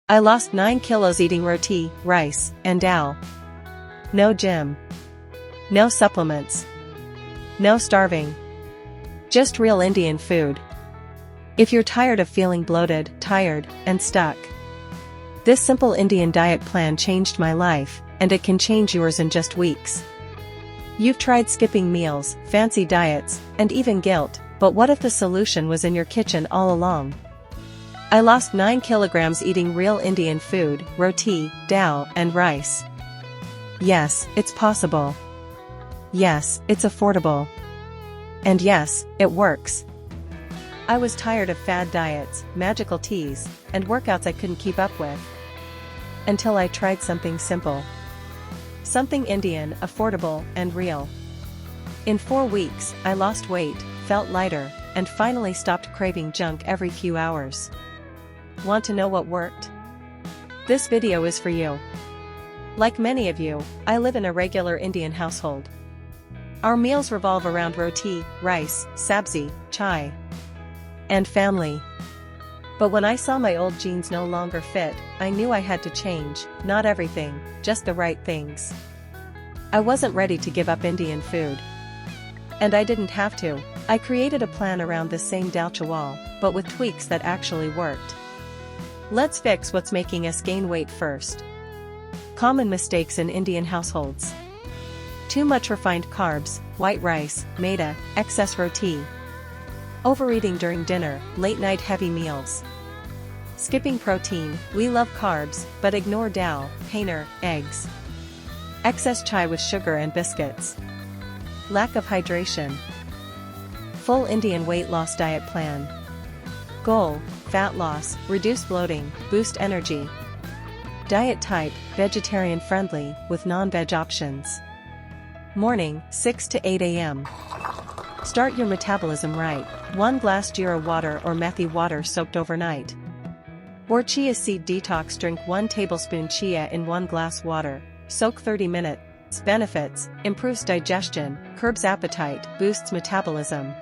I lost 9 kilos eating roti, rice, and dal. No gym. No supplements. No starving. Just real Indian food. If you're tired of feeling bloated, tired, and stuck, this simple Indian diet plan changed my life, and it can change yours in just weeks. You've tried skipping meals, fancy diets, and even guilt, but what if the solution was in your kitchen all along? I lost 9 kilograms eating real Indian food, roti, dal, and rice. Yes, it's possible. Yes, it's affordable. And yes, it works. I was tired of fad diets, magical teas, and workouts I couldn't keep up with. Until I tried something simple. Something Indian, affordable, and real. In 4 weeks, I lost weight, felt lighter, and finally stopped craving junk every few hours. Want to know what worked? This video is for you. Like many of you, I live in a regular Indian household. Our meals revolve around roti, rice, sabzi, chai, and family. But when I saw my old jeans no longer fit, I knew I had to change, not everything, just the right things. I wasn't ready to give up Indian food. And I didn't have to. I created a plan around this same dal chawal, but with tweaks that actually worked. Let's fix what's making us gain weight first. Common mistakes in Indian households. Too much refined carbs, white rice, maida, excess roti. Overeating during dinner, late-night heavy meals. Skipping protein, we love carbs, but ignore dal, paneer, eggs. Excess chai with sugar and biscuits. Lack of hydration. Full Indian weight loss diet plan. Goal: fat loss, reduce bloating, boost energy. Diet type: vegetarian friendly, with non-veg options. Morning, 6 to 8 a.m. Start your metabolism right. 1 glass jeera water or methi water soaked overnight. Or chia seed detox drink. 1 tablespoon chia in 1 glass water. Soak 30 minutes. Benefits: improves digestion, curbs appetite, boosts metabolism.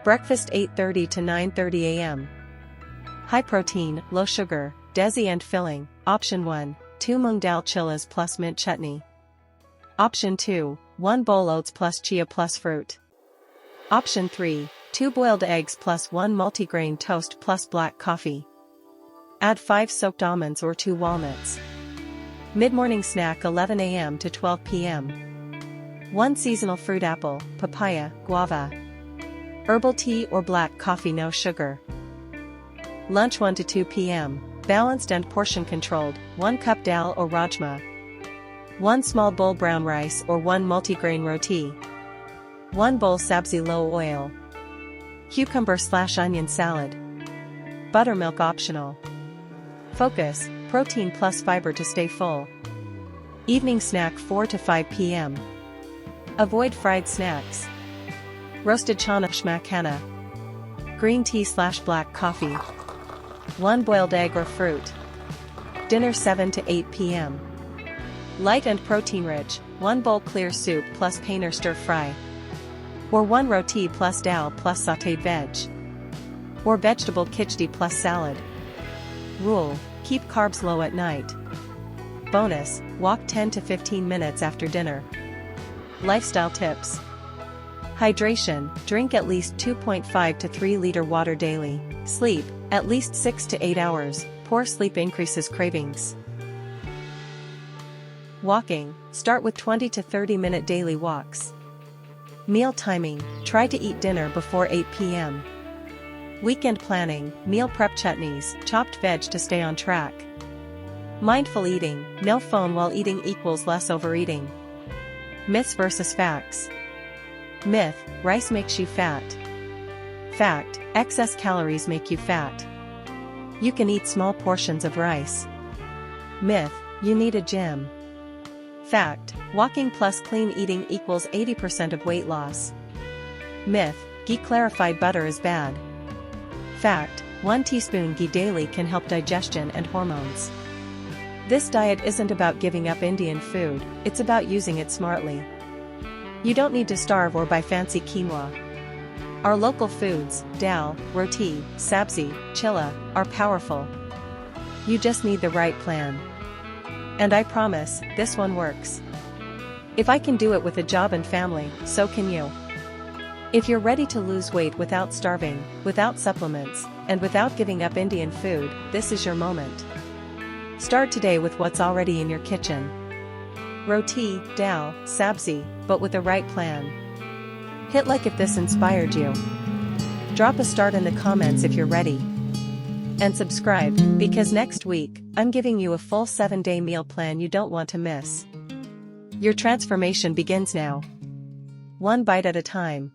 Breakfast 8:30 to 9:30 a.m. High protein, low sugar, Desi and filling. Option 1, 2 moong dal chillas plus mint chutney. Option 2, 1 bowl oats plus chia plus fruit. Option 3, 2 boiled eggs plus 1 multigrain toast plus black coffee. Add 5 soaked almonds or 2 walnuts. Mid-morning snack 11 a.m. to 12 p.m. 1 seasonal fruit: apple, papaya, guava. Herbal tea or black coffee, no sugar. Lunch 1 to 2 p.m. Balanced and portion controlled: 1 cup dal or rajma. 1 small bowl brown rice or 1 multigrain roti. 1 bowl sabzi low oil. Cucumber/onion salad. Buttermilk optional. Focus: protein plus fiber to stay full. Evening snack 4 to 5 p.m. Avoid fried snacks. Roasted chana shmakana. Green tea/black coffee. 1 boiled egg or fruit. Dinner 7 to 8 p.m. Light and protein rich: 1 bowl clear soup plus paneer stir fry. Or 1 roti plus dal plus sautéed veg. Or vegetable khichdi plus salad. Rule: keep carbs low at night. Bonus: walk 10 to 15 minutes after dinner. Lifestyle tips. Hydration: drink at least 2.5 to 3 liter water daily. Sleep: at least 6 to 8 hours, poor sleep increases cravings. Walking: start with 20 to 30 minute daily walks. Meal timing: try to eat dinner before 8 p.m. Weekend planning: meal prep chutneys, chopped veg to stay on track. Mindful eating: no phone while eating equals less overeating. Myths versus facts. Myth: rice makes you fat. Fact: excess calories make you fat. You can eat small portions of rice. Myth: you need a gym. Fact: walking plus clean eating equals 80% of weight loss. Myth: ghee clarified butter is bad. Fact: 1 teaspoon ghee daily can help digestion and hormones. This diet isn't about giving up Indian food, it's about using it smartly. You don't need to starve or buy fancy quinoa. Our local foods, dal, roti, sabzi, chilla, are powerful. You just need the right plan. And I promise, this one works. If I can do it with a job and family, so can you. If you're ready to lose weight without starving, without supplements, and without giving up Indian food, this is your moment. Start today with what's already in your kitchen. Roti, dal, sabzi, but with the right plan. Hit like if this inspired you. Drop a start in the comments if you're ready. And subscribe, because next week, I'm giving you a full 7-day meal plan you don't want to miss. Your transformation begins now. One bite at a time.